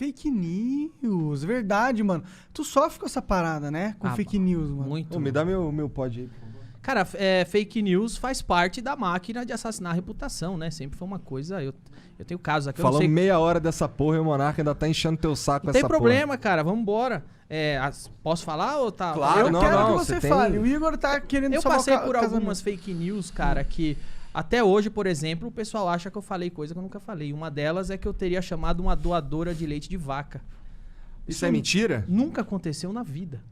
Fake news, verdade, mano. Tu sofre com essa parada, né? Com fake news, mano. Muito. Ô, me dá meu pod aí, por favor. Cara, fake news faz parte da máquina de assassinar a reputação, né? Sempre foi uma coisa... Eu tenho casos aqui... Falamos meia hora dessa porra e o Monarca ainda tá enchendo teu saco com essa porra. Não tem problema, cara. Vambora. Posso falar ou tá... Claro, Eu quero que você fale. O Igor tá querendo Eu salvar passei o por casamento. algumas fake news, cara, que... Até hoje, por exemplo, o pessoal acha que eu falei coisa que eu nunca falei. Uma delas é que eu teria chamado uma doadora de leite de vaca. Isso é mentira? Nunca aconteceu na vida.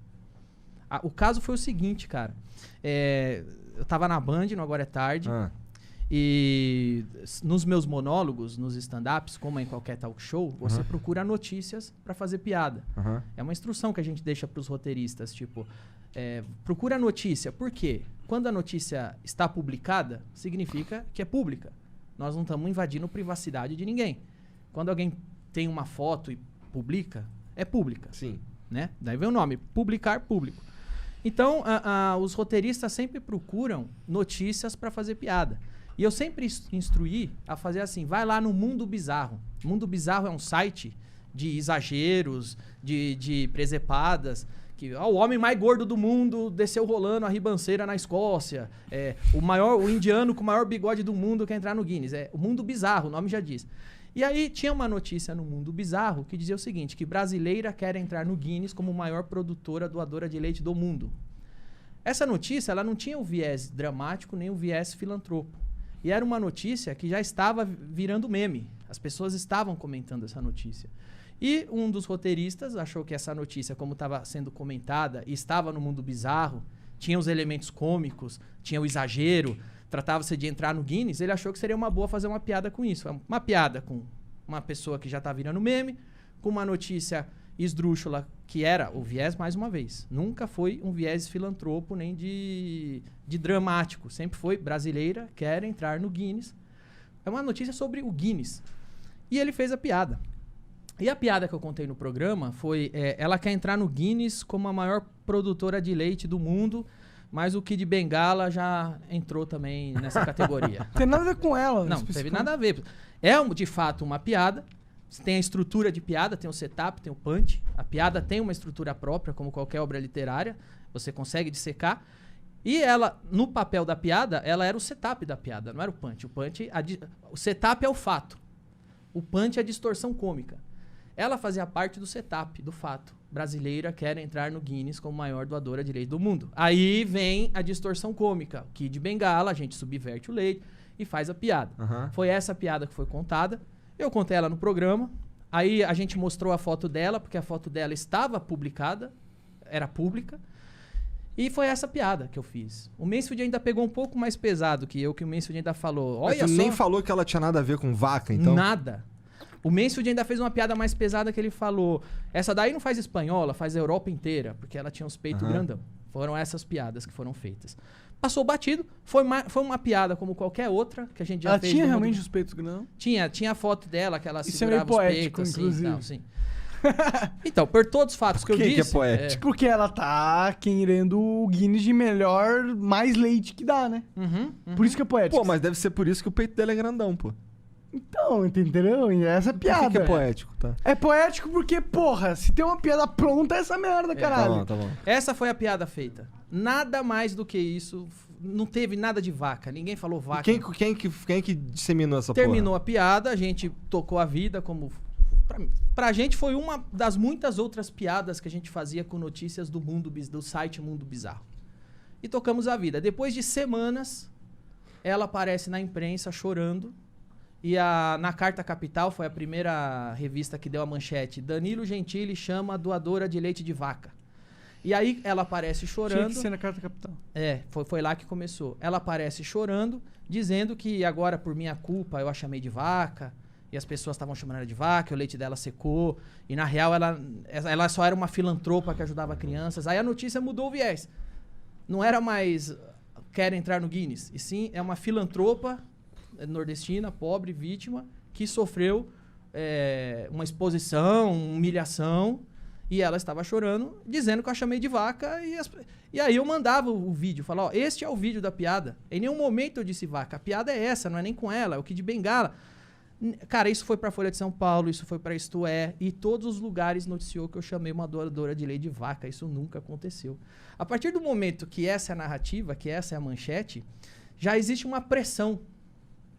O caso foi o seguinte, cara. Eu tava na Band, no Agora é Tarde. E nos meus monólogos, nos stand-ups, como em qualquer talk show, você procura notícias pra fazer piada. É uma instrução que a gente deixa pros roteiristas, tipo... procura a notícia. Por quê? Quando a notícia está publicada, significa que é pública. Nós não estamos invadindo privacidade de ninguém. Quando alguém tem uma foto e publica, é pública. Sim. Né? Daí vem o nome, publicar público. Então, os roteiristas sempre procuram notícias para fazer piada. E eu sempre instruí a fazer assim, vai lá no Mundo Bizarro. Mundo Bizarro é um site de exageros, de presepadas, que o homem mais gordo do mundo desceu rolando a ribanceira na Escócia. O indiano com o maior bigode do mundo quer entrar no Guinness. O Mundo Bizarro, o nome já diz. E aí tinha uma notícia no Mundo Bizarro que dizia o seguinte, que brasileira quer entrar no Guinness como maior produtora doadora de leite do mundo. Essa notícia, ela não tinha o viés dramático nem o viés filantropo. E era uma notícia que já estava virando meme. As pessoas estavam comentando essa notícia. E um dos roteiristas achou que essa notícia, como estava sendo comentada e estava no Mundo Bizarro, tinha os elementos cômicos, tinha o exagero, tratava-se de entrar no Guinness, ele achou que seria uma boa fazer uma piada com isso. Uma piada com uma pessoa que já está virando meme, com uma notícia esdrúxula, que era o viés, mais uma vez. Nunca foi um viés filantropo nem de dramático. Sempre foi brasileira, quer entrar no Guinness. É uma notícia sobre o Guinness. E ele fez a piada. E a piada que eu contei no programa foi... ela quer entrar no Guinness como a maior produtora de leite do mundo, mas o Kid Bengala já entrou também nessa categoria. Tem nada a ver com ela. Não, teve nada a ver. De fato, uma piada. Tem a estrutura de piada, tem o setup, tem o punch. A piada tem uma estrutura própria, como qualquer obra literária. Você consegue dissecar. E ela, no papel da piada, ela era o setup da piada, não era o punch. O setup é o fato. O punch é a distorção cômica. Ela fazia parte do setup, do fato. Brasileira quer entrar no Guinness como maior doadora de leite do mundo. Aí vem a distorção cômica. Kid Bengala, a gente subverte o leite e faz a piada. Foi essa piada que foi contada. Eu contei ela no programa. Aí a gente mostrou a foto dela, porque a foto dela estava publicada, era pública. E foi essa piada que eu fiz. O Mansfield ainda pegou um pouco mais pesado que eu, que o Mansfield ainda falou... Olha, tu nem falou que ela tinha nada a ver com vaca, então? Nada. O Mansfield ainda fez uma piada mais pesada que ele falou... Essa daí não faz espanhola, faz a Europa inteira, porque ela tinha uns peitos grandão. Foram essas piadas que foram feitas. Passou batido, foi uma piada como qualquer outra que a gente já fez. Ela tinha realmente os peitos grandes? Tinha a foto dela, que ela segurava é meio poético, os peitos, assim, inclusive. Sim. Então, por todos os fatos que eu disse... que é poético? Porque ela tá querendo o Guinness de melhor, mais leite que dá, né? Por isso que é poético. Pô, mas deve ser por isso que o peito dela é grandão, pô. Então, entendeu? E essa piada. Por que é poético, tá? É poético porque, porra, se tem uma piada pronta, é essa merda, caralho. Tá bom. Essa foi a piada feita. Nada mais do que isso. Não teve nada de vaca. Ninguém falou vaca. Quem que disseminou essa Terminou a piada, a gente tocou a vida como... Pra gente foi uma das muitas outras piadas que a gente fazia com notícias do site Mundo Bizarro. E tocamos a vida. Depois de semanas, ela aparece na imprensa chorando. E na Carta Capital, foi a primeira revista que deu a manchete, Danilo Gentili chama a doadora de leite de vaca. E aí ela aparece chorando... Tinha que ser na Carta Capital. Foi lá que começou. Ela aparece chorando, dizendo que agora, por minha culpa, eu a chamei de vaca, e as pessoas estavam chamando ela de vaca, o leite dela secou, e na real ela só era uma filantropa que ajudava crianças. Aí a notícia mudou o viés. Não era mais quer entrar no Guinness, e sim é uma filantropa nordestina, pobre, vítima, que sofreu uma exposição, humilhação, e ela estava chorando, dizendo que eu a chamei de vaca, e aí eu mandava o vídeo, falava, ó, este é o vídeo da piada. Em nenhum momento eu disse vaca, a piada é essa, não é nem com ela, é o Kid Bengala. Cara, isso foi pra Folha de São Paulo, isso foi pra Isto É, e todos os lugares noticiou que eu chamei uma doadora de leite de vaca. Isso nunca aconteceu. A partir do momento que essa é a narrativa, que essa é a manchete, já existe uma pressão.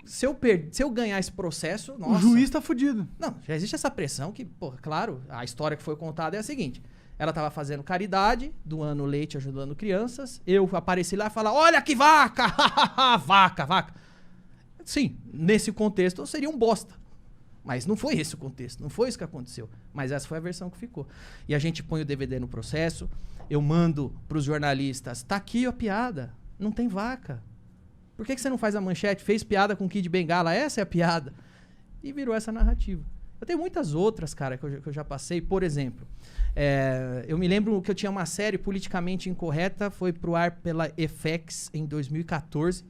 Se eu ganhar esse processo, nossa... O juiz tá fudido. Não, já existe essa pressão que, pô, claro, a história que foi contada é a seguinte. Ela tava fazendo caridade, doando leite, ajudando crianças. Eu apareci lá e falei, olha que vaca! Vaca, vaca. Sim, nesse contexto eu seria um bosta. Mas não foi esse o contexto, não foi isso que aconteceu. Mas essa foi a versão que ficou. E a gente põe o DVD no processo, eu mando pros jornalistas, tá aqui a piada, não tem vaca. Por que você não faz a manchete? Fez piada com o Kid Bengala, essa é a piada. E virou essa narrativa. Eu tenho muitas outras, cara, que eu já passei. Por exemplo, eu me lembro que eu tinha uma série politicamente incorreta, foi pro ar pela FX em 2014.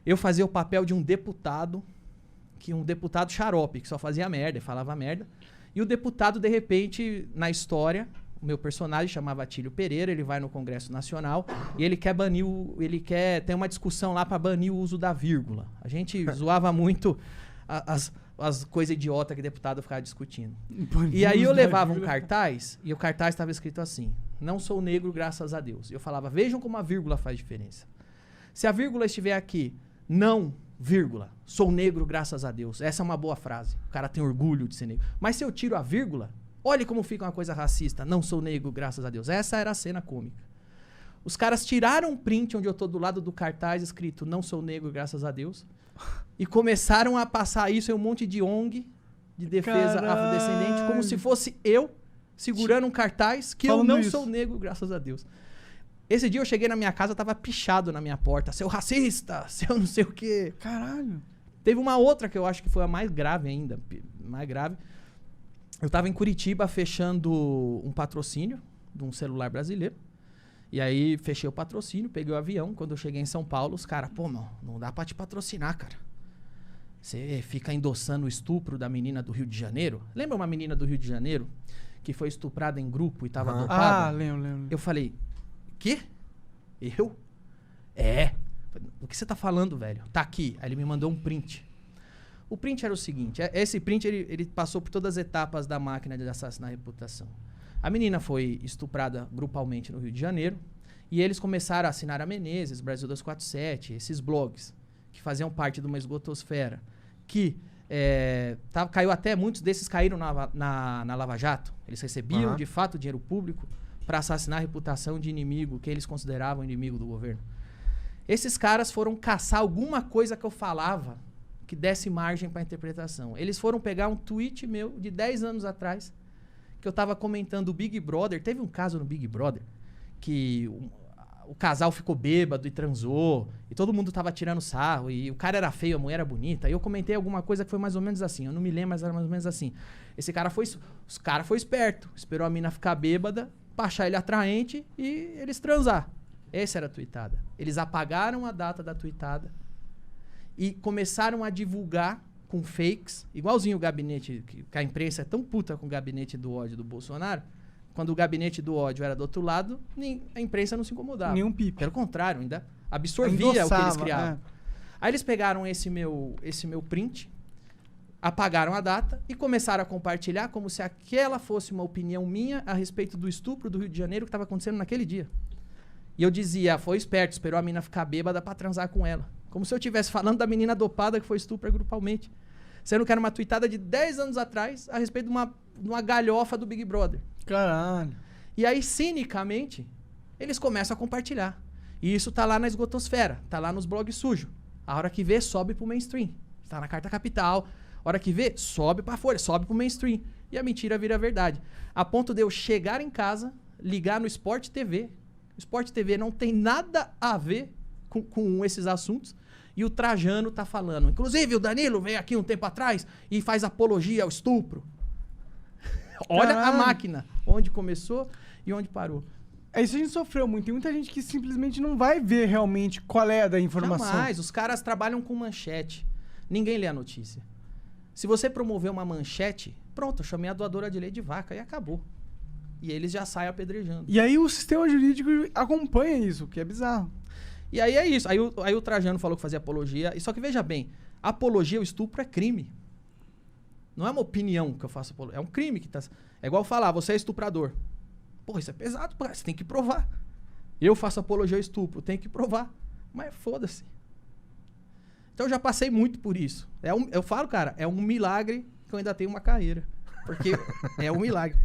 Eu fazia o papel de um deputado xarope, que só fazia merda e falava merda. E o deputado, de repente, na história, o meu personagem chamava Atílio Pereira, ele vai no Congresso Nacional e ele quer banir tem uma discussão lá para banir o uso da vírgula. A gente zoava muito as coisas idiotas que o deputado ficava discutindo. E aí eu levava um cartaz e o cartaz estava escrito assim: não sou negro, graças a Deus. E eu falava, vejam como a vírgula faz diferença. Se a vírgula estiver aqui, não, vírgula, sou negro, graças a Deus. Essa é uma boa frase. O cara tem orgulho de ser negro. Mas se eu tiro a vírgula, olhe como fica uma coisa racista. Não sou negro, graças a Deus. Essa era a cena cômica. Os caras tiraram um print onde eu tô do lado do cartaz escrito não sou negro, graças a Deus. E começaram a passar isso em um monte de ONG, de defesa afrodescendente, como se fosse eu segurando um cartaz que eu não sou negro, graças a Deus. Esse dia eu cheguei na minha casa, tava pichado na minha porta. Seu racista, seu não sei o quê. Caralho. Teve uma outra que eu acho que foi a mais grave ainda. Mais grave. Eu tava em Curitiba fechando um patrocínio de um celular brasileiro. E aí fechei o patrocínio, peguei o avião. Quando eu cheguei em São Paulo, os caras, pô, não dá pra te patrocinar, cara. Você fica endossando o estupro da menina do Rio de Janeiro. Lembra uma menina do Rio de Janeiro que foi estuprada em grupo e tava dopada? Ah, lembro. Eu falei... Quê? Eu? O que você tá falando, velho? Tá aqui. Aí ele me mandou um print. O print era o seguinte. Esse print, ele passou por todas as etapas da máquina de assassinar a reputação. A menina foi estuprada grupalmente no Rio de Janeiro. E eles começaram a assinar a Menezes, Brasil 247, esses blogs, que faziam parte de uma esgotosfera. Que caiu até, muitos desses caíram na Lava Jato. Eles recebiam, de fato, dinheiro público para assassinar a reputação de inimigo que eles consideravam inimigo do governo. Esses caras foram caçar alguma coisa que eu falava que desse margem para interpretação. Eles foram pegar um tweet meu de 10 anos atrás, que eu tava comentando o Big Brother. Teve um caso no Big Brother que o casal ficou bêbado e transou, e todo mundo tava tirando sarro, e o cara era feio, a mulher era bonita. E eu comentei alguma coisa que foi mais ou menos assim, eu não me lembro, mas era mais ou menos assim. Os cara foi esperto, esperou a mina ficar bêbada, pra achar ele atraente e eles transar. Essa era a tweetada. Eles apagaram a data da tweetada e começaram a divulgar com fakes, igualzinho o gabinete, que a imprensa é tão puta com o gabinete do ódio do Bolsonaro. Quando o gabinete do ódio era do outro lado, a imprensa não se incomodava. Nenhum pipo. Pelo contrário, ainda absorvia o que eles criavam. Aí eles pegaram esse meu print, apagaram a data e começaram a compartilhar como se aquela fosse uma opinião minha a respeito do estupro do Rio de Janeiro que estava acontecendo naquele dia. E eu dizia, foi esperto, esperou a menina ficar bêbada pra transar com ela. Como se eu estivesse falando da menina dopada que foi estupra grupalmente. Sendo que era uma tweetada de 10 anos atrás a respeito de uma galhofa do Big Brother. Caralho. E aí, cinicamente, eles começam a compartilhar. E isso tá lá na esgotosfera, tá lá nos blogs sujos. A hora que vê, sobe pro mainstream. Tá na Carta Capital. A hora que vê, sobe pra Folha, sobe pro mainstream. E a mentira vira verdade. A ponto de eu chegar em casa, ligar no Sport TV. O Sport TV não tem nada a ver com esses assuntos. E o Trajano tá falando. Inclusive, o Danilo veio aqui um tempo atrás e faz apologia ao estupro. Olha a máquina. Onde começou e onde parou. Isso a gente sofreu muito. Tem muita gente que simplesmente não vai ver realmente qual é a da informação. Jamais. Os caras trabalham com manchete. Ninguém lê a notícia. Se você promover uma manchete, pronto, eu chamei a doadora de leite de vaca e acabou. E eles já saem apedrejando. E aí o sistema jurídico acompanha isso, que é bizarro. E aí é isso. Aí o Trajano falou que fazia apologia. E só que veja bem, apologia ao estupro é crime. Não é uma opinião que eu faço apologia. É um crime que tá... É igual falar, você é estuprador. Porra, isso é pesado, pô. Você tem que provar. Eu faço apologia ao estupro, eu tenho que provar. Mas foda-se. Então eu já passei muito por isso. Eu falo, cara, é um milagre que eu ainda tenho uma carreira. Porque é um milagre.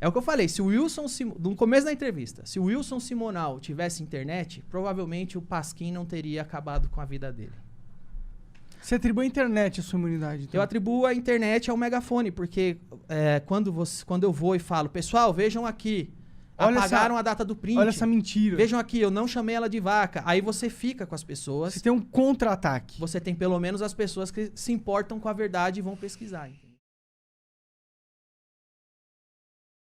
É o que eu falei, se o Wilson... No começo da entrevista, se o Wilson Simonal tivesse internet, provavelmente o Pasquim não teria acabado com a vida dele. Você atribui à internet a sua imunidade? Então. Eu atribuo a internet ao megafone, porque quando eu vou e falo, pessoal, vejam aqui, apagaram a data do print. Olha essa mentira. Vejam aqui, eu não chamei ela de vaca. Aí você fica com as pessoas. Você tem um contra-ataque. Você tem pelo menos as pessoas que se importam com a verdade e vão pesquisar. Entendeu?